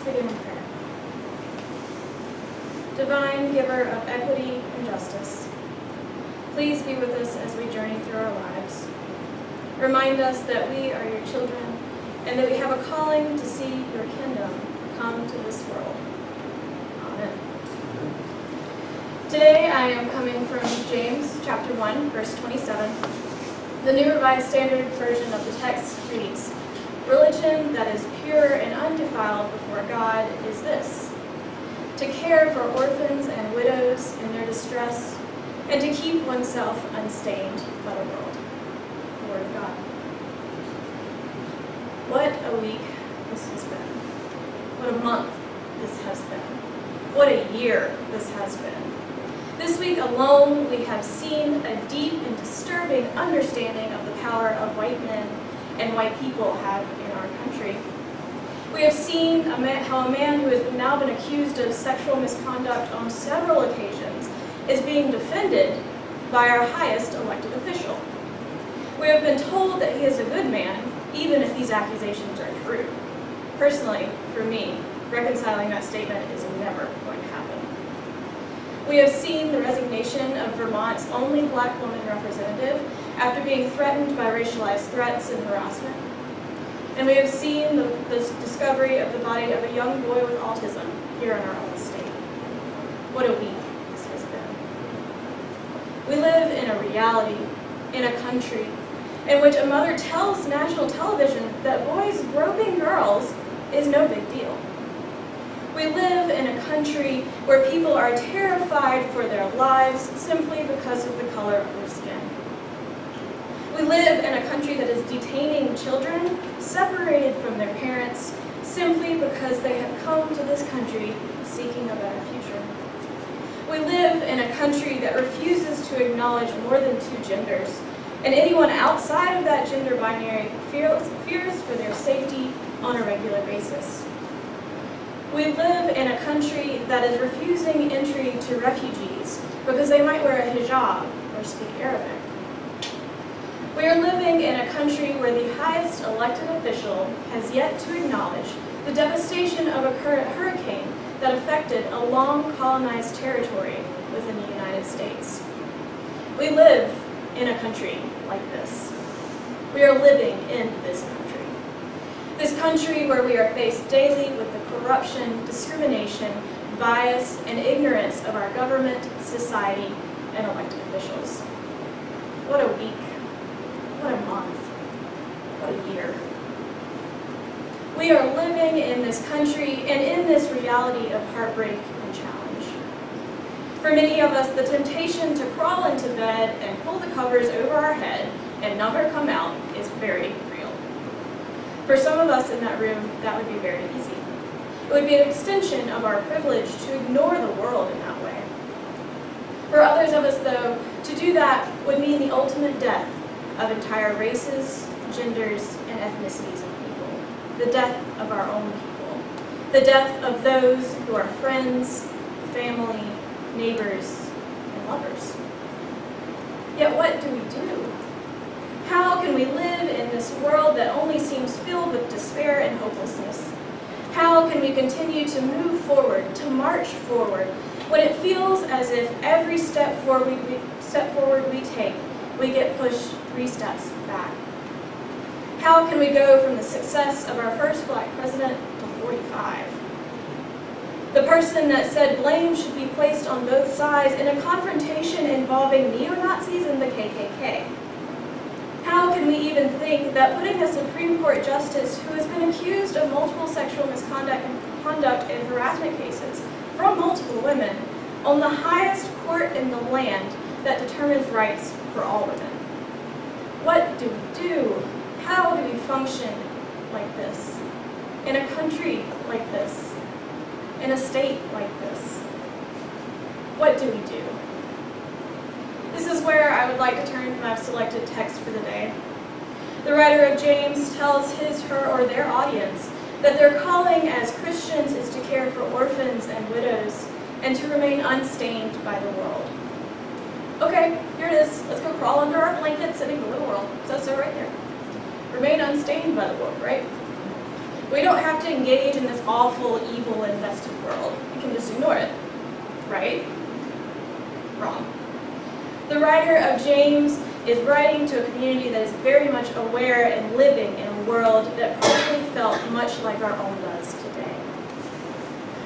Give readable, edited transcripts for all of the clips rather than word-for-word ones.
begin in prayer. Divine giver of equity and justice, please be with us as we journey through our lives. Remind us that we are your children and that we have a calling to see your kingdom come to this world. Amen. Today I am coming from James chapter 1, verse 27. The New Revised Standard Version of the text reads, "Religion that is pure and undefiled before God is this, to care for orphans and widows in their distress, and to keep oneself unstained by the world." The Word of God. What a week this has been. What a month this has been. What a year this has been. This week alone, we have seen a deep and disturbing understanding of the power of white men and white people have in our country. We have seen how a man who has now been accused of sexual misconduct on several occasions is being defended by our highest elected official. We have been told that he is a good man, even if these accusations are true. Personally, for me, reconciling that statement is never going to happen. We have seen the resignation of Vermont's only black woman representative after being threatened by racialized threats and harassment. And we have seen the discovery of the body of a young boy with autism here in our own state. What a week this has been. We live in a reality, in a country, in which a mother tells national television that boys groping girls is no big deal. We live in a country where people are terrified for their lives simply because of the color of their skin. We live in a country that is detaining children separated from their parents simply because they have come to this country seeking a better future. We live in a country that refuses to acknowledge more than two genders, and anyone outside of that gender binary fears for their safety on a regular basis. We live in a country that is refusing entry to refugees because they might wear a hijab or speak Arabic. We are living in a country where the highest elected official has yet to acknowledge the devastation of a current hurricane that affected a long colonized territory within the United States. We live in a country like this. We are living in this country. This country where we are faced daily with the corruption, discrimination, bias, and ignorance of our government, society, and elected officials. What a week. What a month. What a year. We are living in this country and in this reality of heartbreak and challenge. For many of us, the temptation to crawl into bed and pull the covers over our head and never come out is very real. For some of us in that room, that would be very easy. It would be an extension of our privilege to ignore the world in that way. For others of us, though, to do that would mean the ultimate death of entire races, genders, and ethnicities of people. The death of our own people. The death of those who are friends, family, neighbors, and lovers. Yet what do we do? How can we live in this world that only seems filled with despair and hopelessness? How can we continue to move forward, to march forward, when it feels as if every step forward we take, we get pushed 3 steps back? How can we go from the success of our first black president to 45? The person that said blame should be placed on both sides in a confrontation involving neo-Nazis and the KKK. How can we even think that putting a Supreme Court justice who has been accused of multiple sexual misconduct and harassment cases from multiple women on the highest court in the land that determines rights for all women? What do we do? How do we function like this? In a country like this? In a state like this? What do we do? This is where I would like to turn to my selected text for the day. The writer of James tells his, her, or their audience that their calling as Christians is to care for orphans and widows and to remain unstained by the world. Okay, here it is. Let's go crawl under our blankets and ignore the world. It says so right there. Remain unstained by the world, right? We don't have to engage in this awful, evil, infested world. We can just ignore it, right? Wrong. The writer of James is writing to a community that is very much aware and living in a world that probably felt much like our own does today.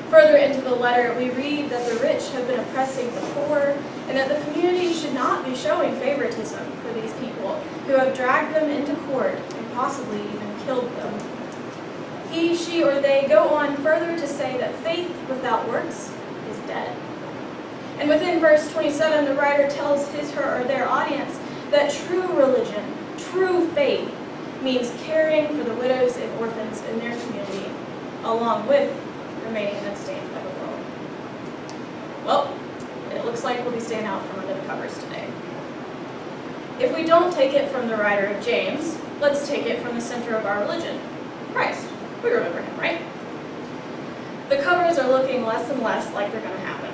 Further into the letter, we read that the rich have been oppressing the poor, and that the community should not be showing favoritism for these people who have dragged them into court and possibly even killed them. He, she, or they go on further to say that faith without works is dead. And within verse 27, the writer tells his, her, or their audience that true religion, true faith, means caring for the widows and orphans in their community, along with remaining unstained by the world. Well, it looks like we'll be staying out from under the covers today. If we don't take it from the writer of James, let's take it from the center of our religion, Christ. We remember him, right? The covers are looking less and less like they're going to happen.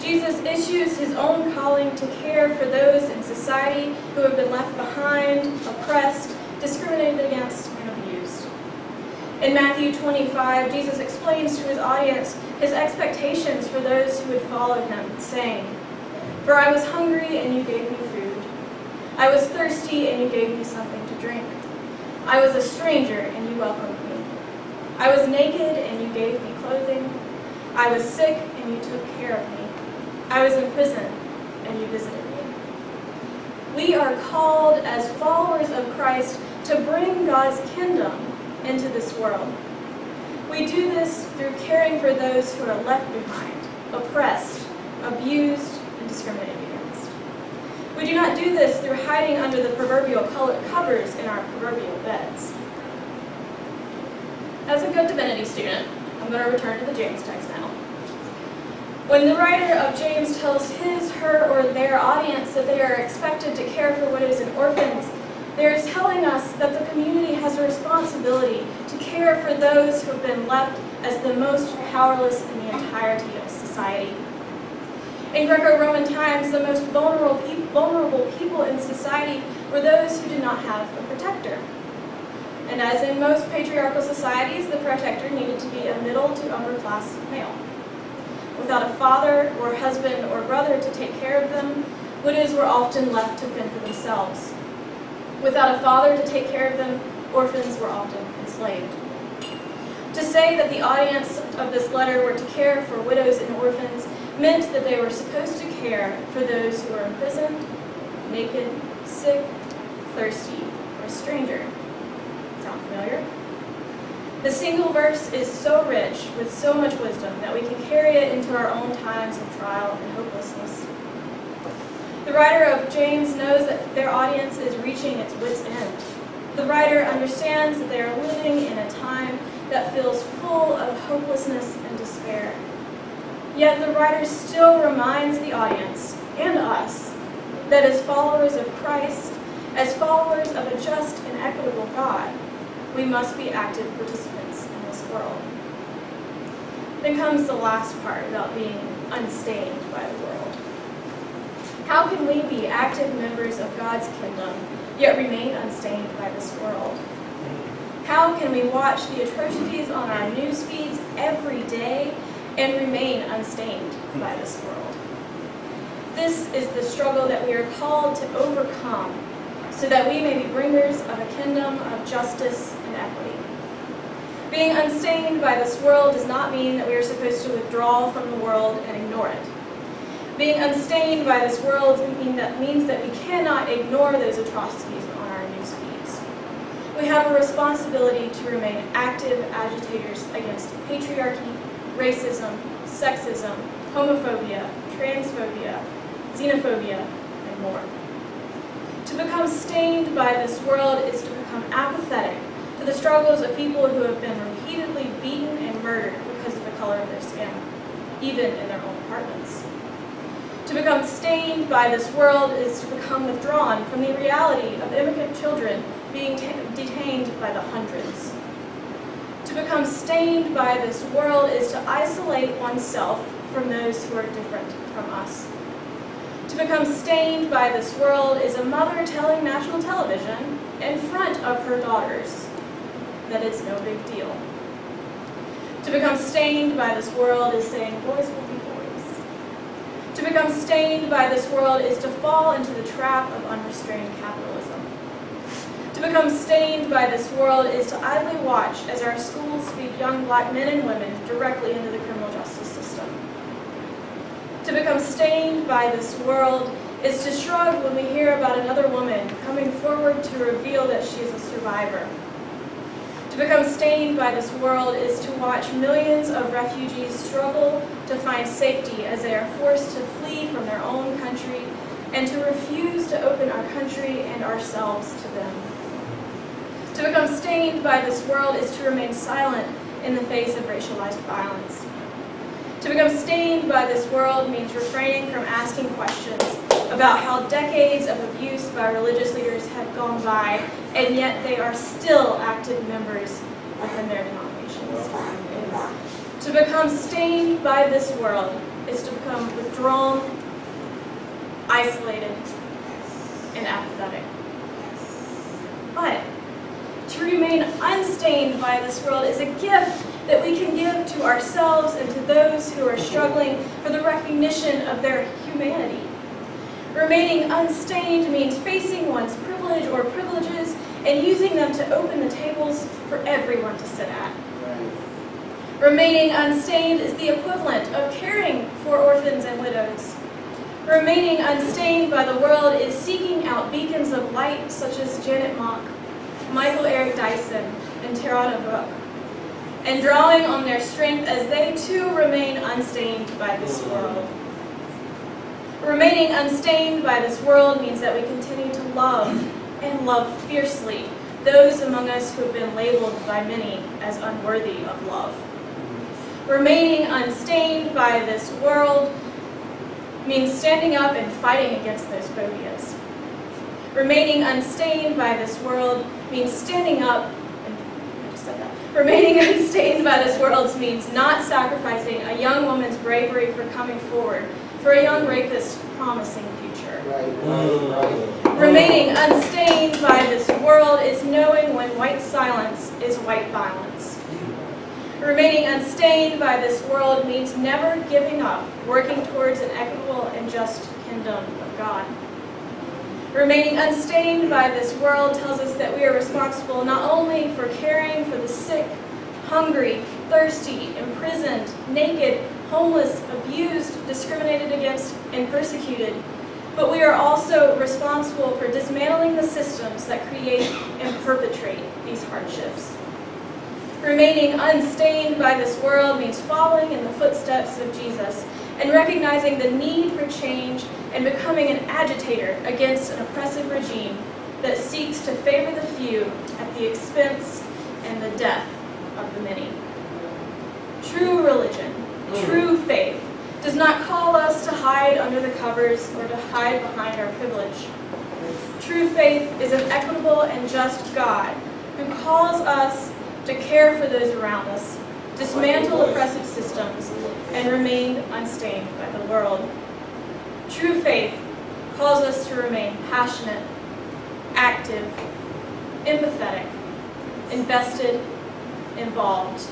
Jesus issues his own calling to care for those in society who have been left behind, oppressed, discriminated against, and abused. In Matthew 25, Jesus explains to his audience his expectations for those who would follow him, saying, "For I was hungry, and you gave me food. I was thirsty, and you gave me something to drink. I was a stranger, and you welcomed me. I was naked, and you gave me clothing. I was sick, and you took care of me. I was in prison, and you visited me." We are called as followers of Christ to bring God's kingdom into this world. We do this through caring for those who are left behind, oppressed, abused, and discriminated against. We do not do this through hiding under the proverbial covers in our proverbial beds. As a good divinity student, I'm going to return to the James text now. When the writer of James tells his, her, or their audience that they are expected to care for widows and orphans, they are telling us that the community has a responsibility to care for those who have been left as the most powerless in the entirety of society. In Greco-Roman times, the most vulnerable people in society were those who did not have a protector. And as in most patriarchal societies, the protector needed to be a middle to upper class male. Without a father or husband or brother to take care of them, widows were often left to fend for themselves. Without a father to take care of them, orphans were often enslaved. To say that the audience of this letter were to care for widows and orphans meant that they were supposed to care for those who were imprisoned, naked, sick, thirsty, or a stranger. Sound familiar? The single verse is so rich with so much wisdom that we can carry it into our own times of trial and hopelessness. The writer of James knows that their audience is reaching its wit's end. The writer understands that they are living in a time that feels full of hopelessness and despair. Yet the writer still reminds the audience, and us, that as followers of Christ, as followers of a just and equitable God, we must be active participants in this world. Then comes the last part about being unstained by the world. How can we be active members of God's kingdom, yet remain unstained by this world? How can we watch the atrocities on our news feeds every day and remain unstained by this world? This is the struggle that we are called to overcome so that we may be bringers of a kingdom of justice and equity. Being unstained by this world does not mean that we are supposed to withdraw from the world and ignore it. Being unstained by this world means that we cannot ignore those atrocities on our news feeds. We have a responsibility to remain active agitators against patriarchy, racism, sexism, homophobia, transphobia, xenophobia, and more. To become stained by this world is to become apathetic to the struggles of people who have been repeatedly beaten and murdered because of the color of their skin, even in their own apartments. To become stained by this world is to become withdrawn from the reality of immigrant children being detained by the hundreds. To become stained by this world is to isolate oneself from those who are different from us. To become stained by this world is a mother telling national television in front of her daughters that it's no big deal. To become stained by this world is saying boys will be boys. To become stained by this world is to fall into the trap of unrestrained capitalism. To become stained by this world is to idly watch as our schools feed young black men and women directly into the criminal justice system. To become stained by this world is to shrug when we hear about another woman coming forward to reveal that she is a survivor. To become stained by this world is to watch millions of refugees struggle to find safety as they are forced to flee from their own country and to refuse to open our country and ourselves to them. To become stained by this world is to remain silent in the face of racialized violence. To become stained by this world means refraining from asking questions about how decades of abuse by religious leaders have gone by, and yet they are still active members within their denominations. To become stained by this world is to become withdrawn, isolated, and apathetic. But to remain unstained by this world is a gift that we can give to ourselves and to those who are struggling for the recognition of their humanity. Remaining unstained means facing one's privilege or privileges and using them to open the tables for everyone to sit at. Remaining unstained is the equivalent of caring for orphans and widows. Remaining unstained by the world is seeking out beacons of light such as Janet Mock, Michael Eric Dyson, and Tarada Brooke, and drawing on their strength as they too remain unstained by this world. Remaining unstained by this world means that we continue to love, and love fiercely, those among us who have been labeled by many as unworthy of love. Remaining unstained by this world means standing up and fighting against those phobias. Remaining unstained by this world means standing up, remaining unstained by this world means not sacrificing a young woman's bravery for coming forward for a young rapist's promising future. Remaining unstained by this world is knowing when white silence is white violence. Remaining unstained by this world means never giving up, working towards an equitable and just kingdom of God. Remaining unstained by this world tells us that we are responsible not only for caring for the sick, hungry, thirsty, imprisoned, naked, homeless, abused, discriminated against, and persecuted, but we are also responsible for dismantling the systems that create and perpetrate these hardships. Remaining unstained by this world means following in the footsteps of Jesus and recognizing the need for change and becoming an agitator against an oppressive regime that seeks to favor the few at the expense and the death of the many. True religion, true faith, does not call us to hide under the covers or to hide behind our privilege. True faith is an equitable and just God who calls us to care for those around us, dismantle oppressive systems, and remain unstained by the world. True faith calls us to remain passionate, active, empathetic, invested, involved,